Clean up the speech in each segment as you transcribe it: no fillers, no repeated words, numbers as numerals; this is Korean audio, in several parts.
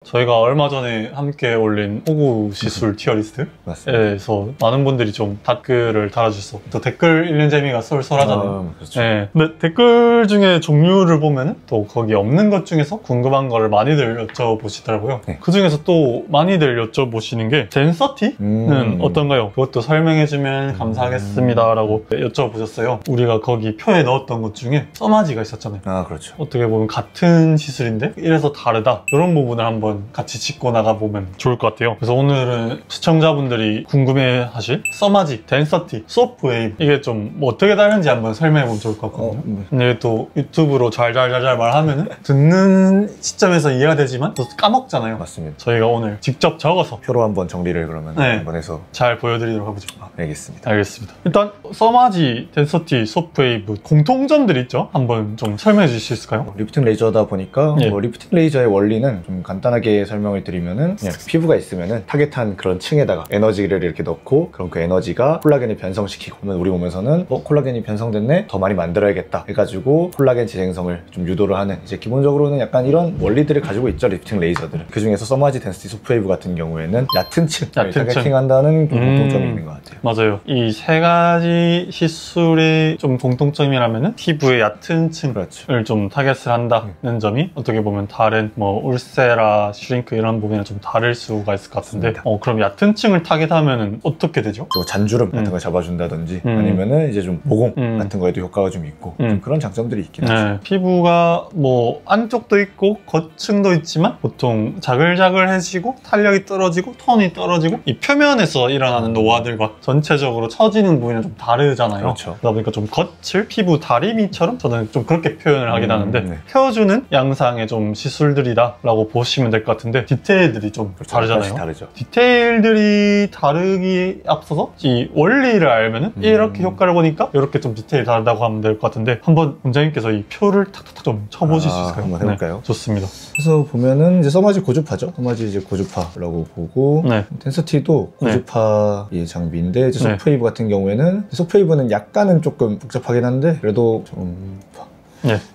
저희가 얼마 전에 함께 올린 호구 시술 티어리스트에서 많은 분들이 좀 댓글을 달아주셔서 또 댓글 읽는 재미가 쏠쏠하잖아요. 그렇죠. 네. 근데 댓글 중에 종류를 보면 또 거기 없는 것 중에서 궁금한 거를 많이들 여쭤보시더라고요. 네. 그 중에서 또 많이들 여쭤보시는 게 젠서티는 어떤가요? 그것도 설명해주면 감사하겠습니다 라고 여쭤보셨어요. 우리가 거기 표에 넣었던 것 중에 써마지가 있었잖아요. 아, 그렇죠. 어떻게 보면 같은 시술인데 이래서 다르다, 이런 부분을 한번 같이 짚고 나가보면 좋을 것 같아요. 그래서 오늘은 시청자분들이 궁금해하실 써마지, 덴서티, 소프웨이브, 이게 좀 뭐 어떻게 다른지 한번 설명해보면 좋을 것 같거든요. 근데 또 유튜브로 잘잘잘잘 말하면은 듣는 시점에서 이해가 되지만 또 까먹잖아요. 맞습니다. 저희가 오늘 직접 적어서 표로 한번 정리를 그러면 한번 해서 잘 보여드리도록 해보죠. 알겠습니다. 알겠습니다. 일단 써마지, 덴서티, 소프웨이브 공통점들이 있죠? 한번 좀 설명해 주실 수 있을까요? 리프팅 레이저다 보니까 예. 리프팅 레이저의 원리는 좀 간단하게 설명을 드리면은 그냥 피부가 있으면은 타겟한 그런 층에다가 에너지를 이렇게 넣고, 그럼 그 에너지가 콜라겐을 변성시키고, 그러면 우리 몸에서는 콜라겐이 변성됐네, 더 많이 만들어야겠다 해가지고 콜라겐 재생성을 좀 유도를 하는, 이제 기본적으로는 약간 이런 원리들을 가지고 있죠, 리프팅 레이저들은. 그 중에서 써마지, 덴서티, 소프웨이브 같은 경우에는 ят은 층을 타겟팅한다는 공통점이 있는 것 같아요. 맞아요. 이 세 가지 시술의 좀 공통점이라면은 피부의 얕은 층을 그렇죠. 좀 타겟을 한다는 점이 어떻게 보면 다른 뭐 울세라, 슈링크 이런 부분이랑 좀 다를 수가 있을 것 같은데, 그럼 얕은 층을 타겟하면은 어떻게 되죠? 잔주름 같은 걸 잡아준다든지 아니면은 이제 좀 모공 같은 거에도 효과가 좀 있고 좀 그런 장점들이 있긴 하죠. 피부가 뭐 안쪽도 있고 겉층도 있지만 보통 자글자글해지고 탄력이 떨어지고 톤이 떨어지고 이 표면에서 일어나는 노화들과 전체적으로 처지는 부분이 좀 다르잖아요. 그렇죠. 그러다 보니까 좀 겉을 피부 다리미처럼 저는 좀 그렇게 표현을 하긴 하는데 펴주는 양상의 좀 시술들이다 라고 보시면 될 것 같은데, 디테일들이 좀 다르잖아요. 다르죠. 디테일들이 다르기 앞서서 이 원리를 알면은 이렇게 효과를 보니까 이렇게 좀 디테일이 다르다고 하면 될 것 같은데, 한번 원장님께서 이 표를 탁탁탁 좀 쳐보실 수 있을까요? 한번 해볼까요? 네, 좋습니다. 그래서 보면은 이제 써마지 고주파죠. 써마지 이제 고주파라고 보고, 덴서티도 고주파의 장비인데, 이제 소프웨이브 같은 경우에는, 소프웨이브는 약간은 조금 복잡하긴 한데 그래도 좀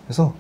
그래서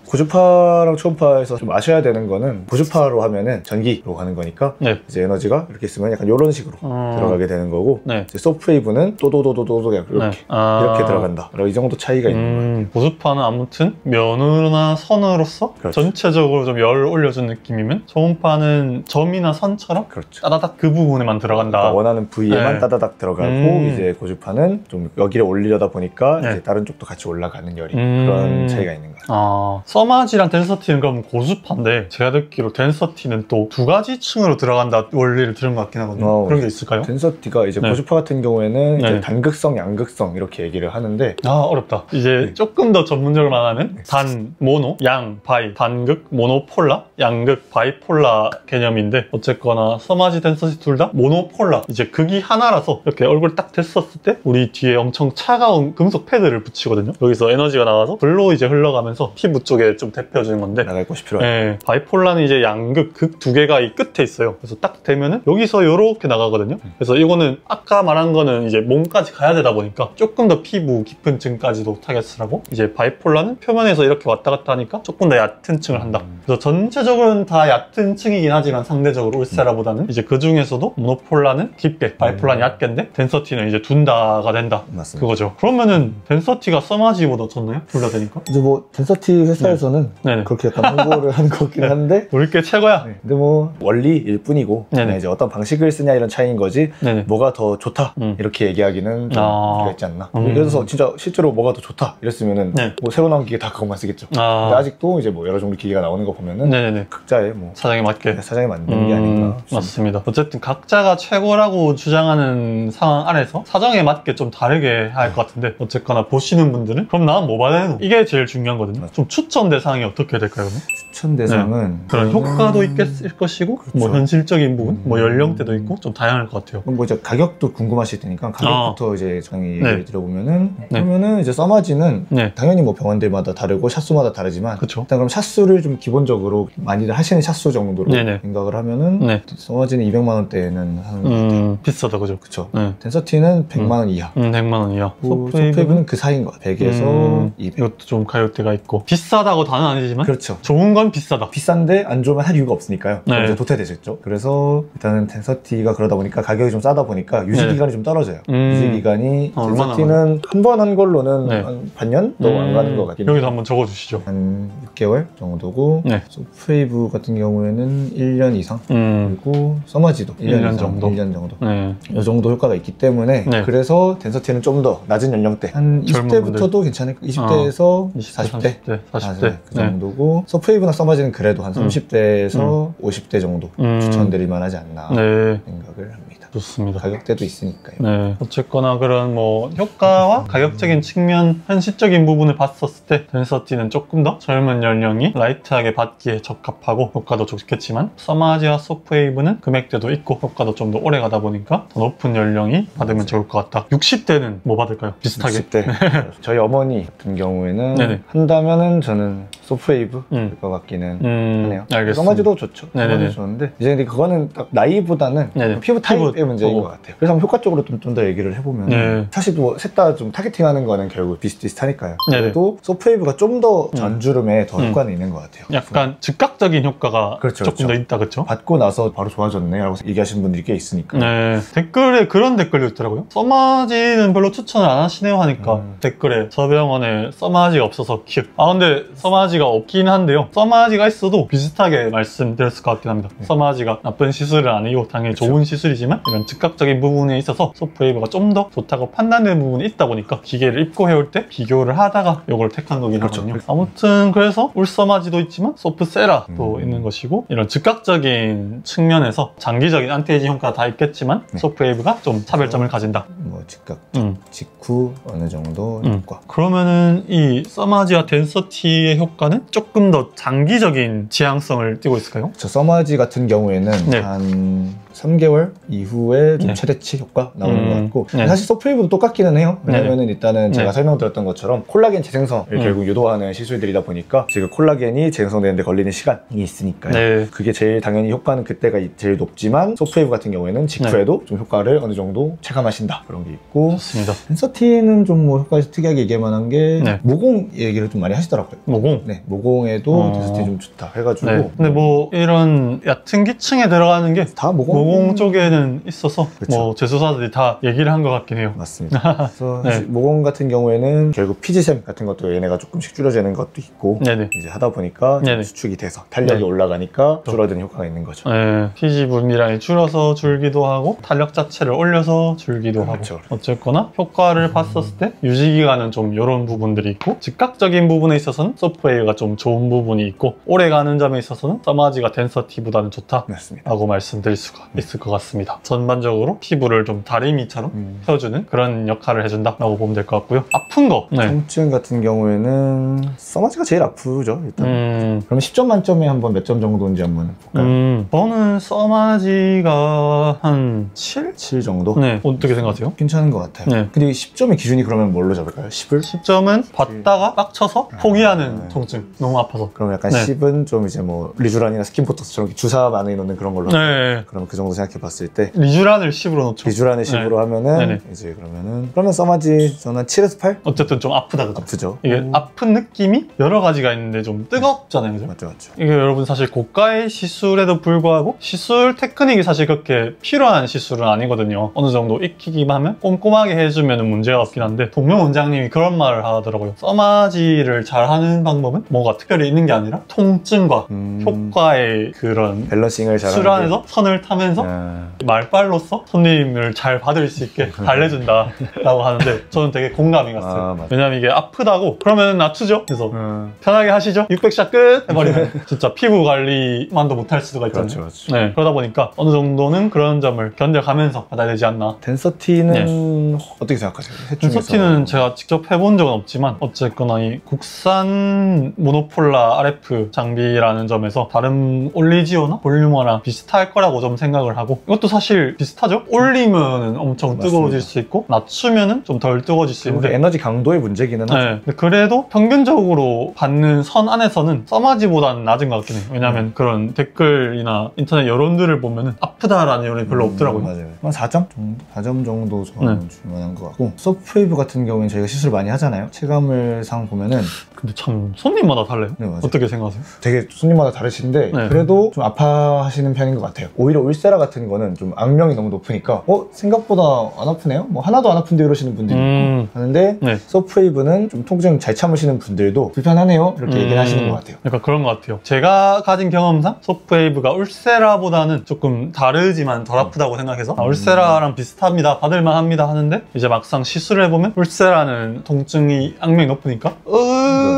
고주파랑 초음파에서 좀 아셔야 되는 거는, 고주파로 하면은 전기로 가는 거니까 이제 에너지가 이렇게 있으면 약간 이런 식으로 들어가게 되는 거고, 이제 소프웨이브는 또도도도도도 이렇게 들어간다. 이 정도 차이가 있는 거예요. 고주파는 아무튼 면으로나 선으로서 전체적으로 좀 열을 올려준 느낌이면, 초음파는 점이나 선처럼 따다닥 그 부분에만 들어간다. 그러니까 원하는 부위에만 따다닥 들어가고, 이제 고주파는 좀 여기를 올리려다 보니까 이제 다른 쪽도 같이 올라가는 열이, 그런 차이가 있는 거예요. 써마지랑 덴서티는 그럼 고주파인데, 제가 듣기로 덴서티는 또 두 가지 층으로 들어간다 원리를 들은 것 같긴 하거든요. 그런 게 있을까요? 덴서티가 이제 고주파 같은 경우에는 이제 단극성, 양극성 이렇게 얘기를 하는데, 어렵다. 이제 조금 더 전문적으로 말하면 단, 모노, 양, 바이, 단극, 모노폴라, 양극, 바이폴라 개념인데, 어쨌거나 써마지, 덴서티 둘 다 모노폴라, 이제 극이 하나라서 이렇게 얼굴 딱 댔었을 때 우리 뒤에 엄청 차가운 금속 패드를 붙이거든요. 여기서 에너지가 나와서 불로 이제 흘러가면서 피부 쪽에 좀 대표주는 건데, 나갈 곳이 필요해요. 바이폴라는 이제 양극, 극 두 개가 이 끝에 있어요. 그래서 딱 되면은 여기서 이렇게 나가거든요. 그래서 이거는 아까 말한 거는 이제 몸까지 가야 되다 보니까 조금 더 피부 깊은 층까지도 타겟을 하고, 이제 바이폴라는 표면에서 이렇게 왔다 갔다 하니까 조금 더 얕은 층을 한다. 그래서 전체적으로는 다 얕은 층이긴 하지만 상대적으로 울세라보다는 이제 그 중에서도 모노폴라는 깊게, 바이폴라는 얕게인데 덴서티는 이제 둔다가 된다. 맞습니다. 그거죠. 그러면은 덴서티가 써마지보다 좋나요? 둘 다 되니까? 이제 뭐 덴서티 회사에서는 그렇게 약간 홍보를 하는 것 같긴 한데, 우리 게 최고야. 근데 뭐 원리일 뿐이고, 이제 어떤 방식을 쓰냐 이런 차이인 거지, 뭐가 더 좋다 이렇게 얘기하기는 좀 무리가 있지 않나. 그래서 진짜 실제로 뭐가 더 좋다 이랬으면은 뭐 새로 나온 기계 다 그것만 쓰겠죠. 근데 아직도 이제 뭐 여러 종류 기계가 나오는 거 보면은 각자의 뭐 사장에 맞게 사장에 맞는 게 아닌가 싶습니다. 맞습니다. 어쨌든 각자가 최고라고 주장하는 상황 안에서 사정에 맞게 좀 다르게 할 것 같은데, 어쨌거나 보시는 분들은 그럼 나는 뭐 받아야 되노? 이게 제일 중요한 거든요. 좀 추천 대상이 어떻게 될까요? 그러면? 추천 대상은 그런 효과도 있겠을 것이고, 뭐 현실적인 부분, 뭐 연령대도 있고 좀 다양할 것 같아요. 그럼 뭐 이제 가격도 궁금하실 테니까 가격부터 이제 정리 얘기를 드려보면은, 그러면은 이제 써마지는 당연히 뭐 병원들마다 다르고 샷수마다 다르지만, 일단 그럼 샷수를 좀 기본적으로 많이들 하시는 샷수 정도로 생각을 하면은 써마지는 200만 원대는 하는 것 같아요. 비싸다, 그죠? 그쵸. 덴서티는 100만 원 이하. 100만 원 이하. 소프웨이브는 그 사이인 것 같아요. 100에서 200. 이것도 좀 가격대가 있고, 비싸다고 비싸다고 다는 아니지만 그렇죠. 좋은 건 비싸다. 비싼데 안 좋으면 할 이유가 없으니까요. 네. 이제 도태되셨죠. 그래서 일단은 텐서티가 그러다 보니까 가격이 좀 싸다 보니까 유지기간이 좀 떨어져요. 유지기간이 텐서티는 한 번 한 걸로는 한 반년도 안 가는 것 같아요. 여기도 한번 적어주시죠. 한 6개월 정도고 소프웨이브 같은 경우에는 1년 이상 그리고 서머지도 1년 정도. 1년 정도. 이 정도 효과가 있기 때문에 그래서 텐서티는 좀 더 낮은 연령대 한 20대부터도 괜찮을까? 20대에서 40대 그 정도고 소프웨이브나 서머지는 그래도 한 30대에서 50대 정도 추천드릴 만하지 않나 생각을 합니다. 좋습니다. 가격대도 있으니까요. 어쨌거나 그런 뭐 효과와 가격적인 측면, 현실적인 부분을 봤었을 때 텐서티는 조금 더 젊은 연령이 라이트하게 받기에 적합하고 효과도 좋겠지만 서머지와 소프웨이브는 금액대도 있고 효과도 좀 더 오래 가다 보니까 더 높은 연령이 받으면 좋을 것 같다. 60대는 뭐 받을까요? 비슷하게? 60대 저희 어머니 같은 경우에는 한다면은 저는 소프웨이브 될 것 같기는 하네요. 알겠습니다. 서머지도 좋죠. 서머지 좋은데 이제 근데 그거는 딱 나이보다는 피부 타입의 문제인 것 같아요. 그래서 한번 효과적으로 좀 더 얘기를 해보면 사실 뭐 셋 다 좀 타겟팅하는 거는 결국 비슷비슷하니까요. 그래도 소프웨이브가 좀 더 전주름에 더 효과는 있는 것 같아요. 약간 즉각적인 효과가 조금 더 있다, 그렇죠? 받고 나서 바로 좋아졌네 라고 얘기하시는 분들이 꽤 있으니까. 댓글에 그런 댓글도 있더라고요. 서머지는 별로 추천을 안 하시네요 하니까 댓글에 저 병원에 서머지가 없어서 큐. 근데 서머지가 없긴 한데요. 서머지가 있어도 비슷하게 말씀드렸을 것 같긴 합니다. 서머지가 나쁜 시술은 아니고 당연히 좋은 시술이지만 이런 즉각적인 부분에 있어서 소프웨이브가 좀 더 좋다고 판단되는 부분이 있다 보니까 기계를 입고해올 때 비교를 하다가 이걸 택한 거긴 하거든요. 아무튼 그래서 울서마지도 있지만 소프세라도 있는 것이고 이런 즉각적인 측면에서 장기적인 안티에이징 효과가 다 있겠지만 소프웨이브가 좀 차별점을 가진다. 뭐 즉각 직후 어느 정도 효과. 그러면은 이 서마지와 텐서티의 효과는 조금 더 장기적인 지향성을 띠고 있을까요? 저 서마지 같은 경우에는 한 3개월 이후에 좀 최대치 효과 나오는 것 같고 사실 소프웨이브도 똑같기는 해요. 왜냐면은 일단은 제가 설명드렸던 것처럼 콜라겐 재생성을 결국 유도하는 시술들이다 보니까 지금 콜라겐이 재생성되는데 걸리는 시간이 있으니까요. 그게 제일 당연히 효과는 그때가 제일 높지만 소프웨이브 같은 경우에는 직후에도 좀 효과를 어느 정도 체감하신다 그런 게 있고. 좋습니다. 텐서티는 좀 뭐 효과 특이하게 얘기할 만한 게 모공 얘기를 좀 많이 하시더라고요. 모공? 모공에도 텐서티 좀 좋다 해가지고. 근데 뭐 이런 얕은 기층에 들어가는 게 다 모공 쪽에는 있어서 뭐 제조사들이 다 얘기를 한 것 같긴 해요. 맞습니다. 그래서 모공 같은 경우에는 결국 피지샘 같은 것도 얘네가 조금씩 줄여지는 것도 있고 이제 하다 보니까 수축이 돼서 탄력이 올라가니까 줄어드는 효과가 있는 거죠. 피지 분비량이 줄어서 줄기도 하고 탄력 자체를 올려서 줄기도 하고 어쨌거나 효과를 봤었을 때 유지기간은 좀 이런 부분들이 있고 즉각적인 부분에 있어서는 소프웨이브가 좀 좋은 부분이 있고 오래가는 점에 있어서는 서마지가 텐서티보다는 좋다 라고 말씀드릴 수가 있을 것 같습니다. 전반적으로 피부를 좀 다리미처럼 펴주는 그런 역할을 해준다라고 보면 될 것 같고요. 아픈 거! 통증 같은 경우에는 서마지가 제일 아프죠. 일단 그럼 10점 만점에 한번 몇 점 정도인지 한번 볼까요? 저는 서마지가 한 7? 7 정도? 어떻게 생각하세요? 괜찮은 것 같아요. 근데 10점의 기준이 그러면 뭘로 잡을까요? 10을? 10점은 받다가 빡쳐서 포기하는 통증. 너무 아파서. 그럼 약간 10은 좀 이제 뭐 리쥬란이나 스킨보톡스처럼 주사 많이 넣는 그런 걸로 그럼 그 정도 생각해 봤을 때 리쥬란을 10으로 넣죠. 리쥬란을 10으로 하면은 이제 그러면 서마지 저는 7에서 8? 어쨌든 좀 아프다 그죠? 아프죠. 이게 아픈 느낌이 여러 가지가 있는데 좀 뜨겁잖아요, 그죠? 맞죠. 이게 여러분 사실 고가의 시술에도 불구하고 시술 테크닉이 사실 그렇게 필요한 시술은 아니거든요. 어느 정도 익히기만 하면 꼼꼼하게 해주면 문제가 없긴 한데 동명 원장님이 그런 말을 하더라고요. 서마지를 잘하는 방법은 뭐가 특별히 있는 게 아니라 통증과 효과의 그런 밸런싱을 잘하는 술 안에서 선을 타면서 말빨로써 손님을 잘 받을 수 있게 달래준다 라고 하는데 저는 되게 공감이 갔어요. 왜냐면 이게 아프다고 그러면 낮추죠. 그래서 편하게 하시죠. 600샷 끝 해버리면 진짜 피부 관리만도 못할 수가 있잖아요. 그러다 보니까 어느 정도는 그런 점을 견뎌가면서 받아야 되지 않나. 텐서티는 어떻게 생각하세요? 텐서티는 제가 직접 해본 적은 없지만 어쨌거나 이 국산 모노폴라 RF 장비라는 점에서 다른 올리지오나 볼륨어나 비슷할 거라고 좀 생각을 하고 이것도 사실 비슷하죠? 올리면은 엄청 뜨거워질 수 있고 낮추면은 좀 덜 뜨거워질 수 있는데 에너지 강도의 문제기는 하죠. 그래도 평균적으로 받는 선 안에서는 서마지보다는 낮은 것 같긴 해요. 왜냐면 그런 댓글이나 인터넷 여론들을 보면은 아프다라는 여론이 별로 없더라고요. 맞아요. 한 4점 정도? 4점 정도 저는 줄만한 것 같고 소프웨이브 같은 경우에는 저희가 시술 많이 하잖아요. 체감을 상 보면은 근데 참 손님마다 달라요? 네, 맞아요. 어떻게 생각하세요? 되게 손님마다 다르신데 네. 그래도 좀 아파하시는 편인 것 같아요. 오히려 울세라 같은 거는 좀 악명이 너무 높으니까 생각보다 안 아프네요? 뭐 하나도 안 아픈데 이러시는 분들이 있고 하는데 네. 소프웨이브는 좀 통증 잘 참으시는 분들도 불편하네요? 이렇게 얘기를 하시는 것 같아요. 약간 그런 것 같아요. 제가 가진 경험상 소프웨이브가 울세라보다는 조금 다르지만 덜 아프다고 생각해서 울세라랑 비슷합니다, 받을만 합니다 하는데 이제 막상 시술을 해보면 울세라는 통증이 악명이 높으니까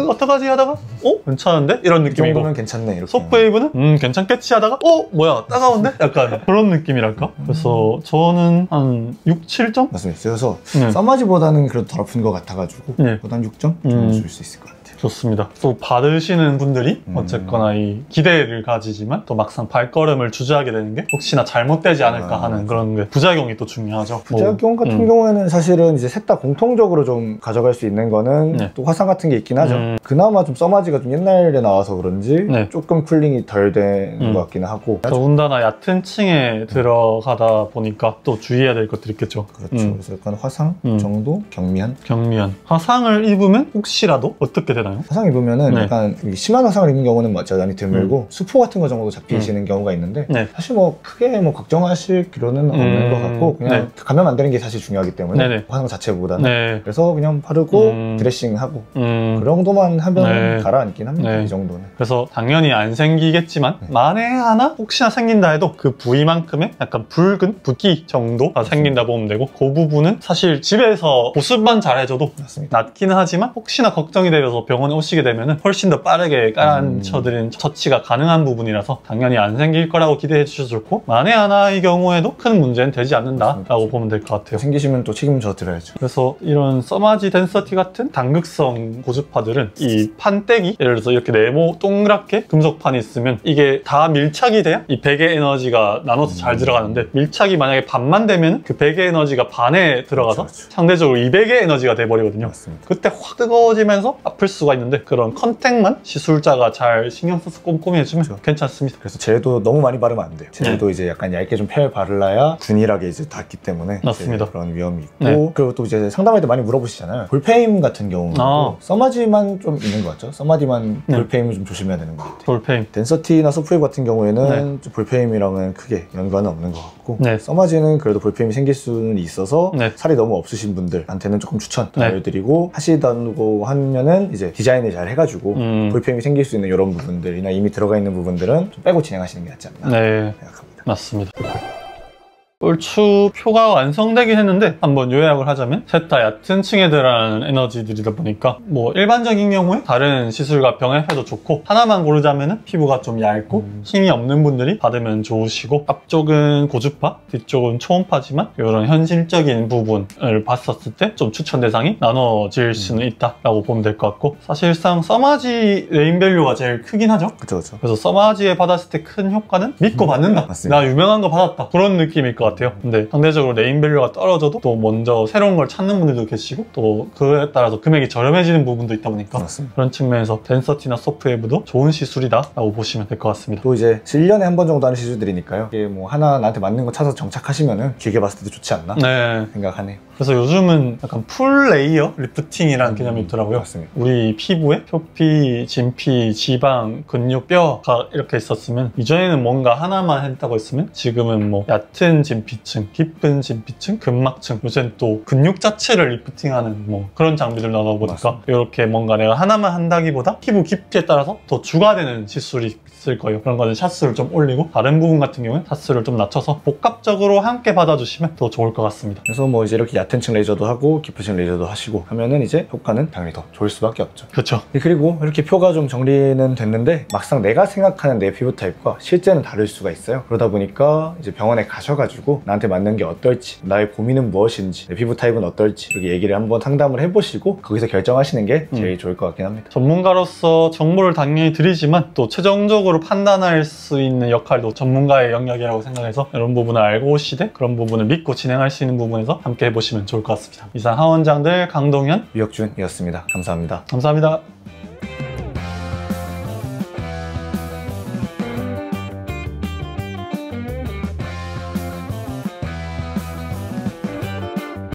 어떡하지 하다가 괜찮은데? 이런 이 느낌이고 정도면 괜찮네 이렇게. 소프웨이브는 괜찮겠지 하다가 뭐야 따가운데? 약간 그런 느낌이랄까? 그래서 저는 한 6, 7점? 맞습니다. 그래서 써마지보다는 그래도 덜 아픈 것 같아가지고 보다 한 6점 정도 줄 수 있을 것 같아요. 좋습니다. 또 받으시는 분들이 어쨌거나 이 기대를 가지지만 또 막상 발걸음을 주저하게 되는 게 혹시나 잘못되지 않을까 하는 그런 게 부작용이 또 중요하죠. 부작용 같은 경우에는 사실은 이제 셋 다 공통적으로 좀 가져갈 수 있는 거는 또 화상 같은 게 있긴 하죠. 그나마 좀 써마지가 좀 옛날에 나와서 그런지 조금 쿨링이 덜 되는 것 같기는 하고 더군다나 얕은 층에 들어가다 보니까 또 주의해야 될 것들이 있겠죠. 그렇죠. 그래서 약간 화상 정도? 경미한? 화상을 입으면 혹시라도 어떻게 되나요? 화상 입으면은 약간 심한 화상을 입는 경우는 여전히 드물고 수포 같은 거 정도 잡히시는 경우가 있는데 사실 뭐 크게 뭐 걱정하실 필요는 없는 것 같고 그냥 감염 안 되는 게 사실 중요하기 때문에 화상 자체보다는 그래서 그냥 바르고 드레싱하고 그 정도만 하면 가라앉긴 합니다. 이 정도는. 그래서 당연히 안 생기겠지만 만에 하나 혹시나 생긴다 해도 그 부위만큼의 약간 붉은 붓기 정도가 생긴다 보면 되고 그 부분은 사실 집에서 보습만 잘해줘도 낫기는 하지만 혹시나 걱정이 되어서 병원에 오시게 되면 훨씬 더 빠르게 깔아앉혀드리는 처치가 가능한 부분이라서 당연히 안 생길 거라고 기대해 주셔도 좋고 만에 하나의 경우에도 큰 문제는 되지 않는다라고 보면 될 것 같아요. 생기시면 또 책임져 드려야죠. 그래서 이런 써마지 덴서티 같은 당극성 고주파들은 이 판때기, 예를 들어서 이렇게 네모 동그랗게 금속판이 있으면 이게 다 밀착이 돼야 이 백의 에너지가 나눠서 잘 들어가는데 밀착이 만약에 반만 되면 그 백의 에너지가 반에 들어가서 상대적으로 200의 에너지가 돼버리거든요. 그때 확 뜨거워지면서 아플 수가 있는데 그런 컨택만 시술자가 잘 신경 써서 꼼꼼히 해주면 괜찮습니다. 그래서 젤도 너무 많이 바르면 안 돼요. 젤도 이제 약간 얇게 좀 펴 바르라야 균일하게 이제 닿기 때문에 맞습니다. 그런 위험이 있고 그리고 또 이제 상담할 때 많이 물어보시잖아요. 볼페임 같은 경우도 써마지만 좀 있는 것 같죠? 써마지만 볼페임을 좀 조심해야 되는 것 같아요. 볼페임. 덴서티나 소프웨이브 같은 경우에는 볼페임이랑은 크게 연관은 없는 것 같고 써마지는 그래도 볼페임이 생길 수는 있어서 살이 너무 없으신 분들한테는 조금 추천드리고 하시다고 하면은 이제 디자인을 잘 해가지고 볼페임이 생길 수 있는 이런 부분들이나 이미 들어가 있는 부분들은 좀 빼고 진행하시는 게 낫지 않나 생각합니다. 맞습니다. 얼추 표가 완성되긴 했는데 한번 요약을 하자면 셋 다 얕은 층에 들어가는 에너지들이다 보니까 뭐 일반적인 경우에 다른 시술과 병행해도 좋고 하나만 고르자면은 피부가 좀 얇고 힘이 없는 분들이 받으면 좋으시고 앞쪽은 고주파, 뒤쪽은 초음파지만 이런 현실적인 부분을 봤었을 때 좀 추천 대상이 나눠질 수는 있다라고 보면 될 것 같고 사실상 써마지 네임밸류가 제일 크긴 하죠. 그쵸. 그래서 써마지에 받았을 때 큰 효과는 믿고 받는다. 나 유명한 거 받았다. 그런 느낌일 것 같아요. 근데 상대적으로 네임밸류가 떨어져도 또 먼저 새로운 걸 찾는 분들도 계시고 또 그에 따라서 금액이 저렴해지는 부분도 있다 보니까 그런 측면에서 덴서티나 소프웨이브도 좋은 시술이다 라고 보시면 될 것 같습니다. 또 이제 1년에 한 번 정도 하는 시술들이니까요. 이게 뭐 하나 나한테 맞는 거 찾아서 정착하시면은 길게 봤을 때도 좋지 않나 생각하네요. 그래서 요즘은 약간 풀 레이어 리프팅이라는 개념이 있더라고요. 맞습니다. 우리 피부에 표피, 진피, 지방, 근육, 뼈가 이렇게 있었으면 이전에는 뭔가 하나만 했다고 했으면 지금은 뭐 얕은 진피층, 깊은 진피층, 근막층 요새는 또 근육 자체를 리프팅하는 뭐 그런 장비들 나오다 보니까 이렇게 뭔가 내가 하나만 한다기보다 피부 깊이에 따라서 더 추가되는 시술이 있을 거예요. 그런 거는 샷수를 좀 올리고 다른 부분 같은 경우는 샷수를 좀 낮춰서 복합적으로 함께 받아주시면 더 좋을 것 같습니다. 그래서 뭐 이제 이렇게 얕은 층 레이저도 하고 깊은 층 레이저도 하시고 하면은 이제 효과는 당연히 더 좋을 수밖에 없죠. 그렇죠. 그리고 이렇게 표가 좀 정리는 됐는데 막상 내가 생각하는 내 피부 타입과 실제는 다를 수가 있어요. 그러다 보니까 이제 병원에 가셔가지고 나한테 맞는 게 어떨지, 나의 고민은 무엇인지, 내 피부 타입은 어떨지 이렇게 얘기를 한번 상담을 해보시고 거기서 결정하시는 게 제일 좋을 것 같긴 합니다. 전문가로서 정보를 당연히 드리지만 또 최종적으로 판단할 수 있는 역할도 전문가의 영역이라고 생각해서 이런 부분을 알고 오시되 그런 부분을 믿고 진행할 수 있는 부분에서 함께 해보시면 좋을 것 같습니다. 이상 하원장들 강동현, 유혁준이었습니다. 감사합니다. 감사합니다.